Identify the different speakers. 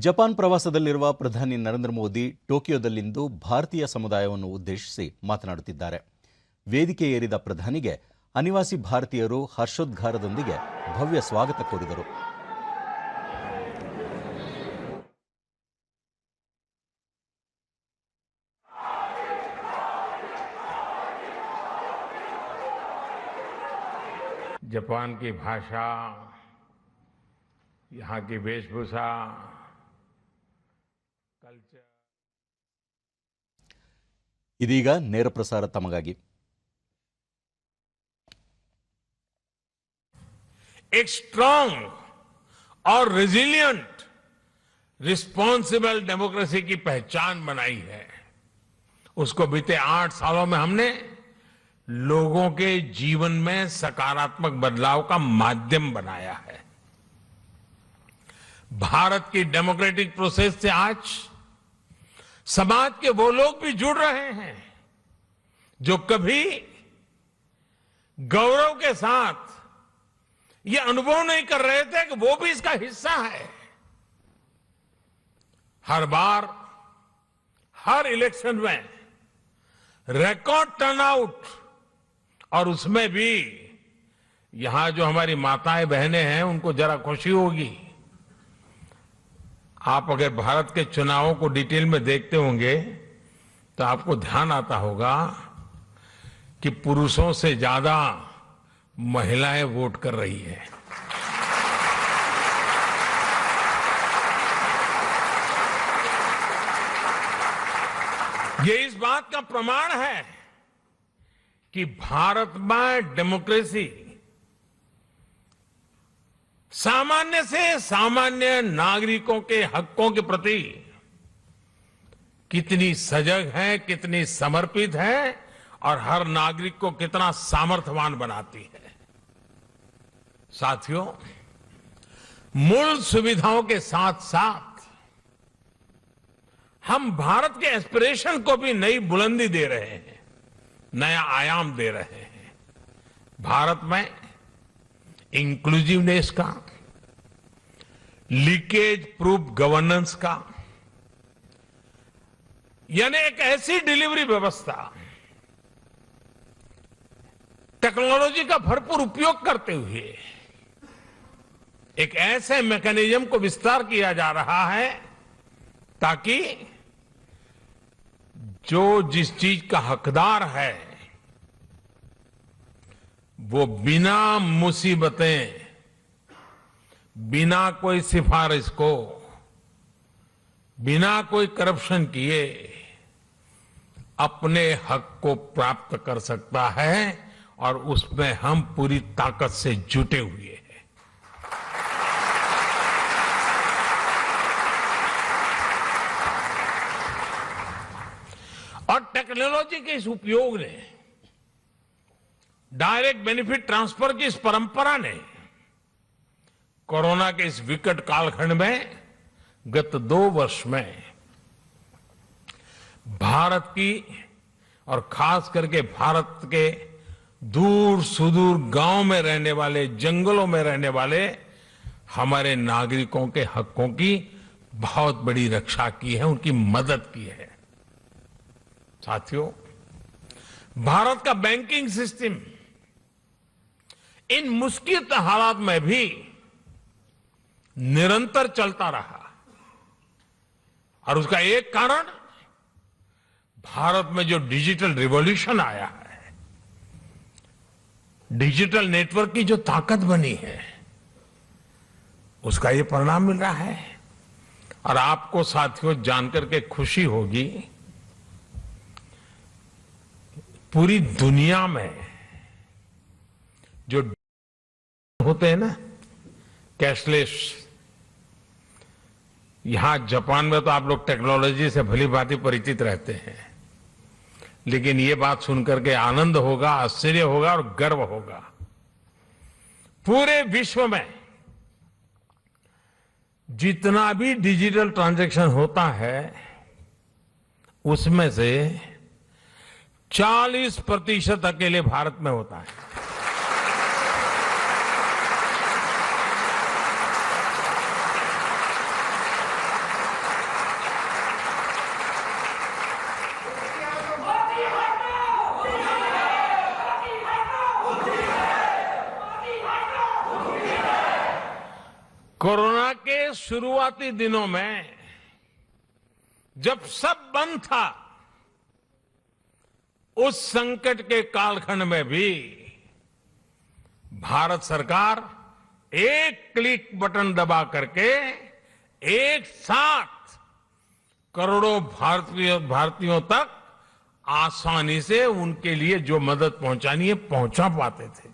Speaker 1: Japan ಪ್ರವಾಸದಲ್ಲಿರುವ ಪ್ರಧಾನಿ ನರೇಂದ್ರ ಮೋದಿ ಟೋಕಿಯೋದಲ್ಲಿಂದು ಭಾರತೀಯ ಸಮುದಾಯವನ್ನು ಉದ್ದೇಶಿಸಿ ಮಾತನಾಡುತ್ತಿದ್ದಾರೆ. ವೇದಿಕೆ ಏರಿದ ಪ್ರಧಾನಿಗೆ ಅನಿವಾಸಿ ಭಾರತೀಯರು ಹರ್ಷೋದ್ಗಾರದೊಂದಿಗೆ ಭವ್ಯ ಸ್ವಾಗತ ಕೋರಿದರು.
Speaker 2: जापान की भाषा, यहाँ की वेशभूषा, कल्चर.
Speaker 1: ಇದೀಗ ನೇರ ಪ್ರಸಾರ ತಮಗಾಗಿ.
Speaker 2: एक स्ट्रांग और रेजिलिएंट रिस्पॉन्सिबल डेमोक्रेसी की पहचान बनाई है. उसको बीते 8 सालों में हमने लोगों के जीवन में सकारात्मक बदलाव का माध्यम बनाया है. भारत की डेमोक्रेटिक प्रोसेस से आज समाज के वो लोग भी जुड़ रहे हैं जो कभी गौरव के साथ ये अनुभव नहीं कर रहे थे कि वो भी इसका हिस्सा है. हर बार हर इलेक्शन में रिकॉर्ड टर्नआउट, और उसमें भी यहां जो हमारी माताएं बहनें हैं उनको जरा खुशी होगी. आप अगर भारत के चुनावों को डिटेल में देखते होंगे तो आपको ध्यान आता होगा कि पुरुषों से ज्यादा महिलाएं वोट कर रही है. ये इस बात का प्रमाण है कि भारत में डेमोक्रेसी सामान्य से सामान्य नागरिकों के हकों के प्रति कितनी सजग है, कितनी समर्पित है और हर नागरिक को कितना सामर्थ्यवान बनाती है. साथियों, मूल सुविधाओं के साथ साथ हम भारत के एस्पिरेशन को भी नई बुलंदी दे रहे हैं, नया आयाम दे रहे हैं. भारत में इंक्लूसिवनेस का, लीकेज प्रूफ गवर्नेंस का, यानी एक ऐसी डिलीवरी व्यवस्था, टेक्नोलॉजी का भरपूर उपयोग करते हुए एक ऐसे मैकेनिज्म को विस्तार किया जा रहा है ताकि जो जिस चीज का हकदार है वो बिना मुसीबतें, बिना कोई सिफारिश को, बिना कोई करप्शन किए अपने हक को प्राप्त कर सकता है, और उसमें हम पूरी ताकत से जुटे हुए हैं. और टेक्नोलॉजी के इस उपयोग ने, डायरेक्ट बेनिफिट ट्रांसफर की इस परंपरा ने कोरोना के इस विकट कालखंड में गत 2 वर्ष में भारत की और खास करके भारत के दूर सुदूर गांव में रहने वाले, जंगलों में रहने वाले हमारे नागरिकों के हकों की बहुत बड़ी रक्षा की है, उनकी मदद की है. साथियों, भारत का बैंकिंग सिस्टम इन मुश्किल हालात में भी निरंतर चलता रहा, और उसका एक कारण भारत में जो डिजिटल रिवॉल्यूशन आया है, डिजिटल नेटवर्क की जो ताकत बनी है, उसका ये परिणाम मिल रहा है. और आपको साथियों जानकर के खुशी होगी, पूरी दुनिया में जो होते हैं ना कैशलेस, यहां जापान में तो आप लोग टेक्नोलॉजी से भली भांति परिचित रहते हैं, लेकिन ये बात सुनकर के आनंद होगा, आश्चर्य होगा और गर्व होगा. पूरे विश्व में जितना भी डिजिटल ट्रांजैक्शन होता है उसमें से 40% अकेले भारत में होता है. कोरोना के शुरुआती दिनों में जब सब बंद था, उस संकट के कालखंड में भी भारत सरकार एक क्लिक बटन दबा करके एक साथ करोड़ों भारतीयों तक आसानी से उनके लिए जो मदद पहुंचानी है पहुंचा पाते थे।